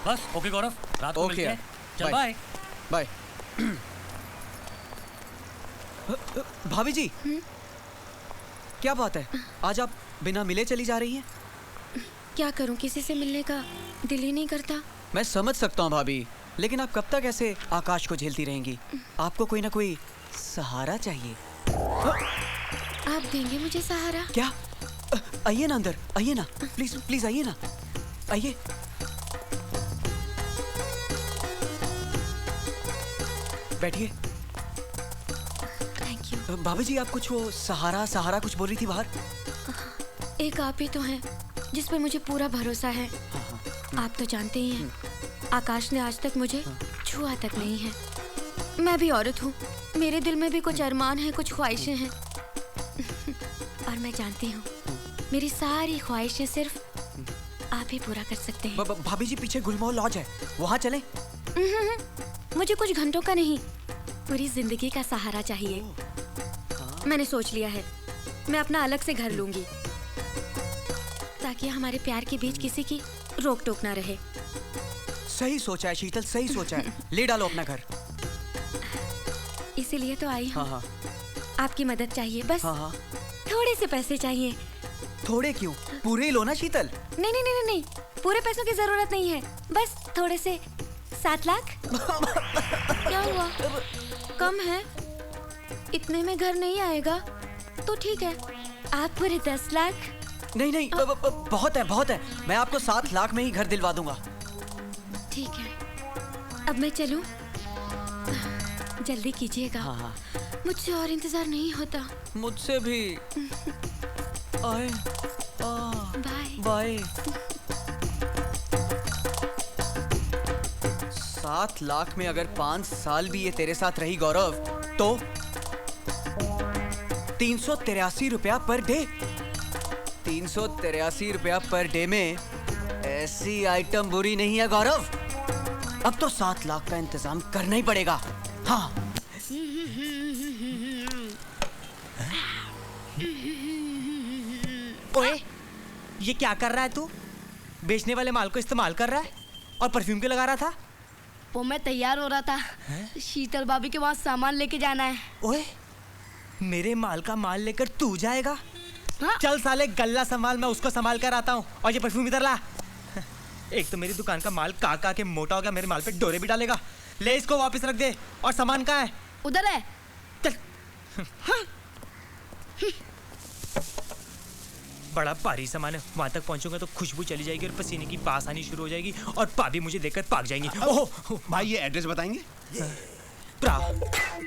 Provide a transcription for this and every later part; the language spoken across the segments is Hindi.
बस ओके गौरव, रात को मिलते हैं। चल बाय बाय। भाभी जी, क्या बात है, आज आप बिना मिले चली जा रही हैं? क्या करूं, किसी से मिलने का दिल ही नहीं करता। मैं समझ सकता हूँ भाभी, लेकिन आप कब तक ऐसे आकाश को झेलती रहेंगी? आपको कोई ना कोई सहारा चाहिए। आप देंगे मुझे सहारा? क्या? आइए ना अंदर, आइए ना, प्लीज प्लीज आइए ना, आइए। बैठिए। Thank you. भाभी जी, आप कुछ वो सहारा सहारा कुछ बोल रही थी बाहर। एक आप ही तो हैं जिस पे मुझे पूरा भरोसा है। आप तो जानते ही हैं, आकाश ने आज तक मुझे छुआ तक नहीं है। मैं भी औरत हूँ, मेरे दिल में भी कुछ अरमान है, कुछ ख्वाहिशें हैं। और मैं जानती हूँ मेरी सारी ख्वाहिशें सिर्फ आप ही पूरा कर सकते हैं। भाभी जी, पीछे गुलमोहर लॉज है, वहाँ चलें? मुझे कुछ घंटों का नहीं, पूरी जिंदगी का सहारा चाहिए। मैंने सोच लिया है, मैं अपना अलग से घर लूंगी ताकि हमारे प्यार के बीच किसी की रोक टोक ना रहे। सही सोचा है शीतल, सही सोचा है। ले डालो अपना घर। इसीलिए तो आई हूँ। हाँ। आपकी मदद चाहिए बस। हाँ। थोड़े से पैसे चाहिए। थोड़े क्यों, पूरे ही लो ना शीतल। नहीं नहीं नहीं नहीं, पूरे पैसों की जरूरत नहीं है, बस थोड़े से 7 लाख। क्या हुआ, कम है? इतने में घर नहीं आएगा तो ठीक है, आप पूरे 10 लाख। नहीं नहीं, बहुत है बहुत है, मैं आपको 7 लाख में ही घर दिलवा दूंगा। ठीक है, अब मैं चलूं? जल्दी कीजिएगा। हाँ। मुझसे और इंतजार नहीं होता। मुझसे भी। आए। Bye bye. 7 लाख में अगर 5 साल भी ये तेरे साथ रही गौरव, तो 383 रुपया पर डे। 383 रुपया पर डे में ऐसी आइटम बुरी नहीं है गौरव। अब तो 7 लाख का इंतजाम करना ही पड़ेगा। हाँ। ओए, ये क्या कर रहा है तू? बेचने वाले माल को इस्तेमाल कर रहा है और परफ्यूम क्यों लगा रहा था? वो मैं तैयार हो रहा था, शीतल भाभी के वहाँ सामान लेके जाना है। ओए, मेरे माल का माल लेकर तू जाएगा? हाँ? चल साले, गल्ला संभाल, मैं उसको संभाल कर आता हूँ। और ये परफ्यूम इधर ला। एक तो मेरी दुकान का माल का के मोटा हो गया, मेरे माल पे डोरे भी डालेगा। ले इसको वापस रख दे। और सामान कहाँ है? उधर है। चल। बड़ा भारी सामान है, वहां तक पहुंचूंगा तो खुशबू चली जाएगी और पसीने की बास आनी शुरू हो जाएगी और भाभी मुझे देखकर भाग जाएंगी। ओह भाई, ये एड्रेस बताएंगे? प्रा,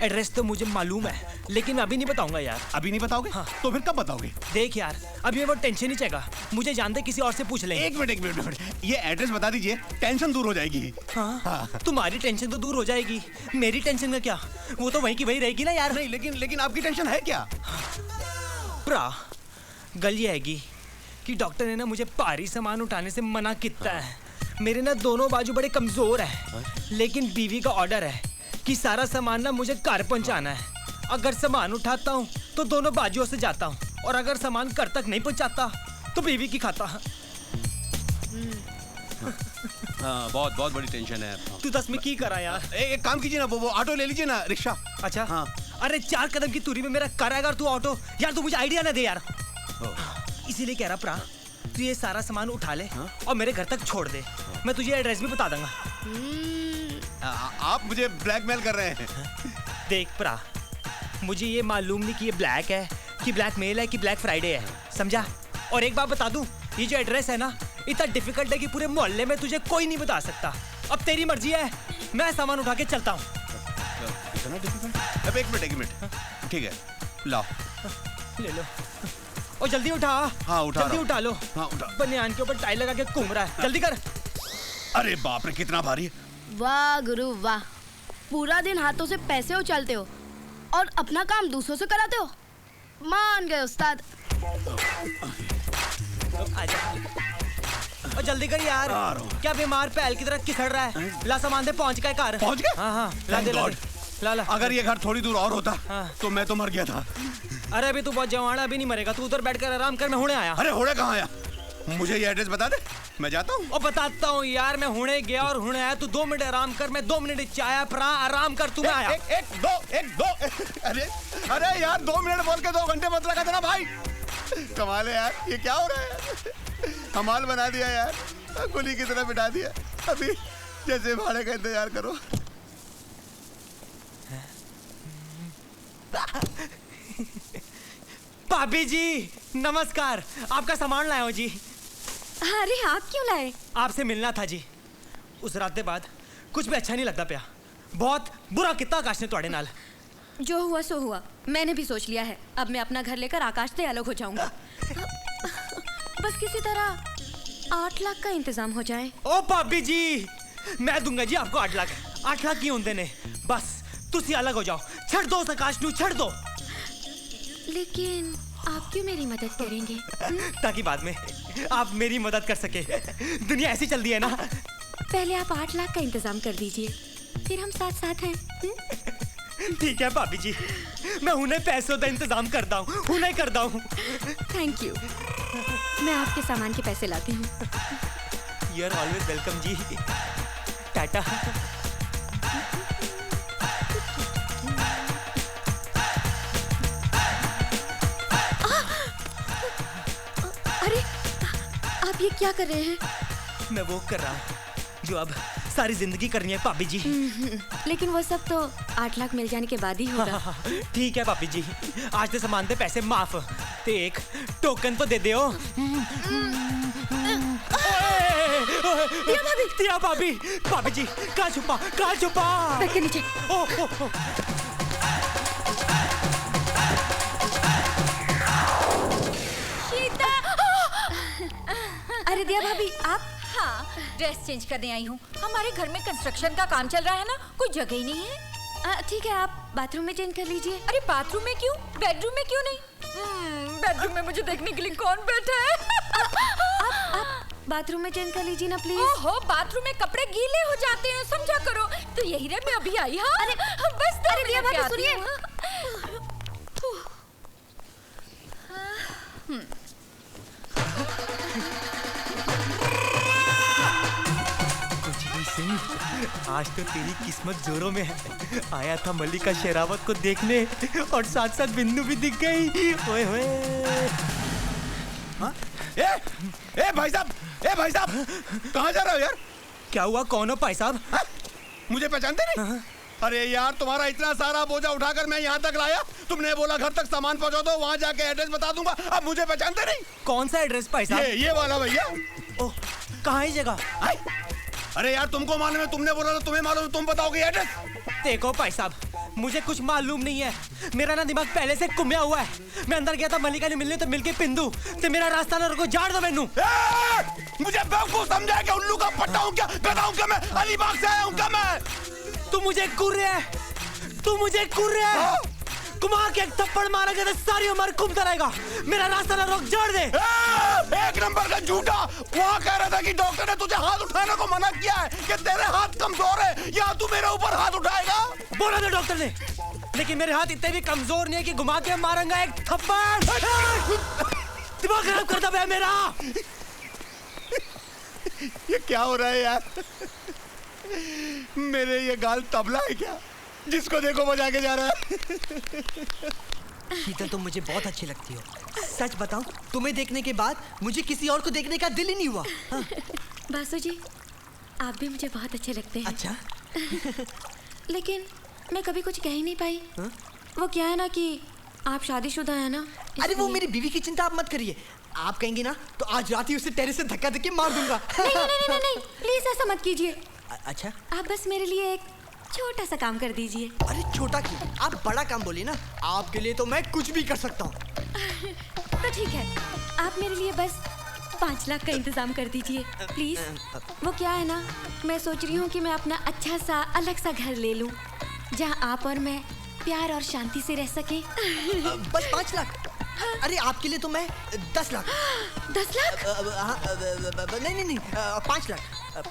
एड्रेस तो मुझे मालूम है, लेकिन मैं अभी नहीं बताऊंगा यार। अभी नहीं बताओगे? हाँ। तो फिर कब बताओगे? देख यार, अभी वो टेंशन नहीं चाहिए, मुझे जानते किसी और से पूछ ले। एक मिनट, ये एड्रेस बता दीजिए, टेंशन दूर हो जाएगी। हाँ। तुम्हारी टेंशन तो दूर हो जाएगी, मेरी टेंशन का क्या? वो तो वहीं की वहीं रहेगी ना यार। नहीं, लेकिन आपकी टेंशन है क्या? प्रा, गल ये हैगी कि डॉक्टर ने ना मुझे भारी सामान उठाने से मना किया है। मेरे ना दोनों बाजू बड़े कमजोर है, लेकिन बीवी का ऑर्डर है कि सारा सामान ना मुझे घर पहुंचाना है। अगर सामान उठाता हूँ तो दोनों बाजुओं से जाता हूँ, और अगर सामान घर तक नहीं पहुंचाता तो बीवी की खाता। हाँ, बहुत बड़ी टेंशन है। तू 10 में की करा यार? एक काम कीजिए ना, वो ऑटो ले लीजिए ना, रिक्शा। अच्छा हाँ। अरे 4 कदम की दूरी में मेरा घर आएगा और तू ऑटो? यार तू मुझे आइडिया ना दे यार। इसीलिए कह रहा प्रा, तू ये सारा सामान उठा ले और मेरे घर तक छोड़ दे, मैं तुझे एड्रेस भी बता दूंगा। आप मुझे ब्लैकमेल कर रहे हैं? देख प्रा, मुझे ये मालूम नहीं कि ये ब्लैक है कि ब्लैक मेल है कि ब्लैक फ्राइडे है, समझा? और एक बात बता दूं, ये जो एड्रेस है ना, इतना डिफिकल्ट है कि पूरे मोहल्ले में तुझे कोई नहीं बता सकता। अब तेरी मर्जी है, मैं सामान उठा के चलता हूँ। अब एक मिनट, ठीक है, लाओ ले लो और जल्दी उठा। हाँ, उठा जल्दी उठा लो। हाँ, उठा। बनियान के ऊपर टाई लगा के घूम रहा है, जल्दी कर। अरे बाप रे, कितना भारी है। वाह गुरु वाह, पूरा दिन हाथों से पैसे उछालते हो और अपना काम दूसरों से कराते हो। मान गए उस्ताद। और जल्दी कर यार, क्या बीमार पैल की तरह किसड़ रहा है? ला सामान दे, पहुंच गए घर। पहुंच गए? हाँ, ला दे, ला। अगर ये घर थोड़ी दूर और होता हाँ। तो मैं तो मर गया था। अरे अभी तू बहुत जवान है, अभी नहीं मरेगा, तू उधर बैठ कर आराम कर, मैं हुणे आया। अरे होड़े कहाँ आया? मुझे ये एड्रेस बता दे, मैं जाता हूँ। और बताता हूँ यार, मैं हुणे गया और हुणे आया। तू 2 मिनट आराम कर, मैं 2 मिनट चाय परा आराम कर। तू मैं आया। एक दो अरे अरे यार 2 मिनट बोल के 2 घंटे मत लगा देना भाई। कमाल है यार, ये क्या हो रहा है यार? कमाल बना दिया यार, कुली की तरह बिठा दिया। अभी जैसे भाड़े का इंतजार करो। भाभी जी नमस्कार, आपका सामान लाया हूँ जी। अरे आप क्यों लाए? आपसे मिलना था जी। उस रात के बाद कुछ भी अच्छा नहीं लगता पिया। बहुत बुरा कितना आकाश ने ਤੁਹਾਡੇ ਨਾਲ। जो हुआ सो हुआ, मैंने भी सोच लिया है। अब मैं अपना घर लेकर आकाश से अलग हो जाऊंगा। बस किसी तरह 8 लाख का इंतजाम हो जाए। ओ भाभी जी मैं दूंगा जी आपको 8 लाख। 8 लाख की होंदे ने, बस तुसी अलग हो जाओ। छड़ दो उस आकाश नू, छड़ दो। लेकिन आप क्यों मेरी मदद करेंगे? ताकि बाद में आप मेरी मदद कर सके। दुनिया ऐसी चल रही है ना। पहले आप 8 लाख का इंतजाम कर दीजिए, फिर हम साथ साथ हैं। ठीक है भाभी जी, मैं उन्हें पैसों का इंतजाम करता हूँ, उन्हें करता हूँ। Thank you. मैं आपके सामान के पैसे लाती हूँ। यू आर ऑलवेज वेलकम जी। टाटा। अरे आप ये क्या कर रहे हैं? मैं वो कर रहा हूँ जो अब सारी जिंदगी करनी है भाभी जी। लेकिन वो सब तो 8 लाख मिल जाने के बाद ही होगा। ठीक है भाभी जी, आज तो सामान दे पैसे माफ। ते एक टोकन तो दे दो। दिया भाभी, भाभी जी कहाँ छुपा, कहाँ छुपा? बैठ के नीचे। ओ। अरे दिया भाभी आप? हाँ, ड्रेस चेंज करने आई हूँ। हमारे घर में कंस्ट्रक्शन का काम चल रहा है ना, कोई जगह ही नहीं है। ठीक है, आप बाथरूम में चेंज कर लीजिए। अरे बाथरूम में क्यों, बेडरूम में क्यों नहीं? बेडरूम में मुझे देखने के लिए कौन बैठा है? आप बाथरूम में चेंज कर लीजिए ना प्लीज। ओहो, बाथरूम में कपड़े गीले हो जाते हैं, समझा करो। तो यही रे, मैं अभी आई। हाँ अरे बस अरे दिया भाभी सुनिए। आज तो तेरी किस्मत जोरों में है। आया था मल्लिका शेरावत को देखने और साथ साथ बिंदु भी दिख गई। ओए होए। ए भाई साहब, कहाँ जा रहे हो यार? क्या हुआ, कौन हो भाई साहब? मुझे पहचानते नहीं? अरे यार, तुम्हारा इतना सारा बोझा उठाकर मैं यहाँ तक लाया। तुमने बोला घर तक सामान पहुँचा दो, वहाँ जाके एड्रेस बता दूंगा। अब मुझे पहचानते नहीं? कौन सा एड्रेस भाई साहब? ये वाला भैया। ओह, कहाँ है जगह? अरे यार तुमको मालूम है, तुमने बोला तो तुम्हें मालूम है, तुम बताओगे एड्रेस? देखो भाई साहब, मुझे कुछ मालूम नहीं है। मेरा ना दिमाग पहले से कुम्या हुआ है। मैं अंदर गया था मल्लिका ने मिलने, तो मिलके पिंदू ते मेरा रास्ता ना रुको, जाड़ दो मैनू। मुझे बेवकूफ समझा क्या? उल्लू का पट्टा हूँ क्या? गधा हूँ क्या मैं? अलीबाग से आया हूँ क्या मैं? तू मुझे घूर रहा है, घुमा के एक थप्पड़ मारेगा तो सारी उम्र घूमता रहेगा। मेरा रास्ता ना रोक, जाड़ दे। एक नंबर का झूठा। वहाँ कह रहा था कि डॉक्टर ने तुझे हाथ उठाने को मना किया है, कि तेरे हाथ कमजोर है, या तू मेरे ऊपर हाथ उठाएगा? बोला था डॉक्टर ने, लेकिन मेरे हाथ इतने भी कमजोर नहीं है कि घुमा के मारूंगा एक थप्पड़। दिमाग खराब करता है मेरा। ये क्या हो रहा है यार? मेरे ये गाल तबला है क्या, जिसको देखो बजा के जा रहा है? शीतल, तुम मुझे बहुत अच्छी लगती हो। सच बताऊं, तुम्हें देखने के बाद मुझे किसी और को देखने का दिल ही नहीं हुआ। हाँ। बासु जी, आप भी मुझे बहुत अच्छे लगते हैं। अच्छा। लेकिन मैं कभी कुछ कह ही नहीं पाई। हाँ? वो क्या है ना कि आप शादीशुदा है ना। अरे वो मेरी बीवी की चिंता आप मत करिए। आप कहेंगे ना तो आज रात ही उसे टेरेस से धक्का देके मार दूंगा। नहीं, प्लीज ऐसा मत कीजिए। अच्छा, आप बस मेरे लिए एक छोटा सा काम कर दीजिए। अरे छोटा क्यों, आप बड़ा काम बोलिए ना। आपके लिए तो मैं कुछ भी कर सकता हूँ। तो ठीक है, आप मेरे लिए बस 5 लाख का इंतजाम कर दीजिए प्लीज। वो क्या है ना, मैं सोच रही हूँ कि मैं अपना अच्छा सा अलग सा घर ले लूँ, जहाँ आप और मैं प्यार और शांति से रह सके। बस 5 लाख? अरे आपके लिए तो मैं 10 लाख। 10 लाख? नहीं, 5 लाख।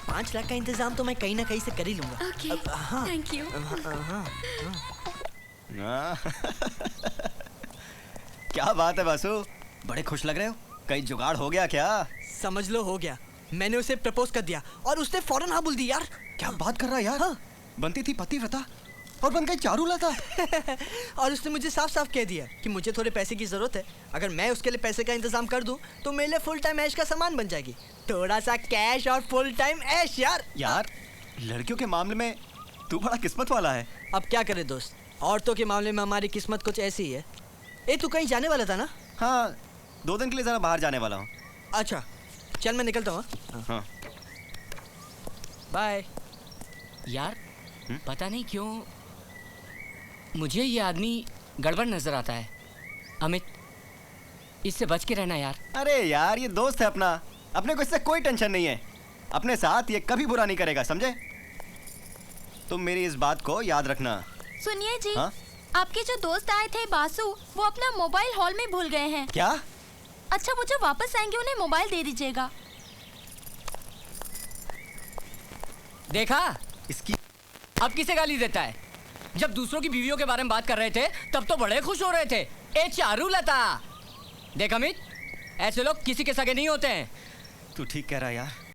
5 लाख का इंतजाम तो मैं कहीं ना कहीं से कर ही लूंगा। Okay, thank you. क्या बात है बासु, बड़े खुश लग रहे हो। कहीं जुगाड़ हो गया क्या? समझ लो हो गया। मैंने उसे प्रपोज कर दिया और उसने फौरन हाँ बोल दी यार। क्या बात कर रहा है यार? हाँ। बनती थी पतिव्रता और बन गई चारूलता। और उसने मुझे साफ साफ कह दिया कि मुझे थोड़े पैसे की जरूरत है, अगर मैं उसके लिए पैसे का इंतजाम कर दूं तो मेरे लिए फुल टाइम ऐश का सामान बन जाएगी। थोड़ा सा कैश और फुल टाइम ऐश यार। यार लड़कियों के मामले में तू बड़ा किस्मत वाला है। अब क्या करे दोस्त, औरतों के मामले में हमारी किस्मत कुछ ऐसी ही है। ए तू कहीं जाने वाला था ना? हाँ 2 दिन के लिए जरा बाहर जाने वाला हूँ। अच्छा चल मैं निकलता हूँ। हाँ। बाय। यार पता नहीं क्यों मुझे ये आदमी गड़बड़ नजर आता है। अमित, इससे बच के रहना यार। अरे यार ये दोस्त है अपना, अपने को इससे कोई टेंशन नहीं है। अपने साथ ये कभी बुरा नहीं करेगा, समझे? तुम मेरी इस बात को याद रखना। सुनिए जी, हाँ? आपके जो दोस्त आए थे बासु, वो अपना मोबाइल हॉल में भूल गए हैं। क्या? अच्छा वो जब वापस आएंगे उन्हें मोबाइल दे दीजिएगा। देखा इसकी अब किसे गाली देता है? जब दूसरों की बीवियों के बारे में बात कर रहे थे तब तो बड़े खुश हो रहे थे। ए चारूलता। देख अमित, ऐसे लोग किसी के सगे नहीं होते हैं। तू ठीक कह रहा है यार।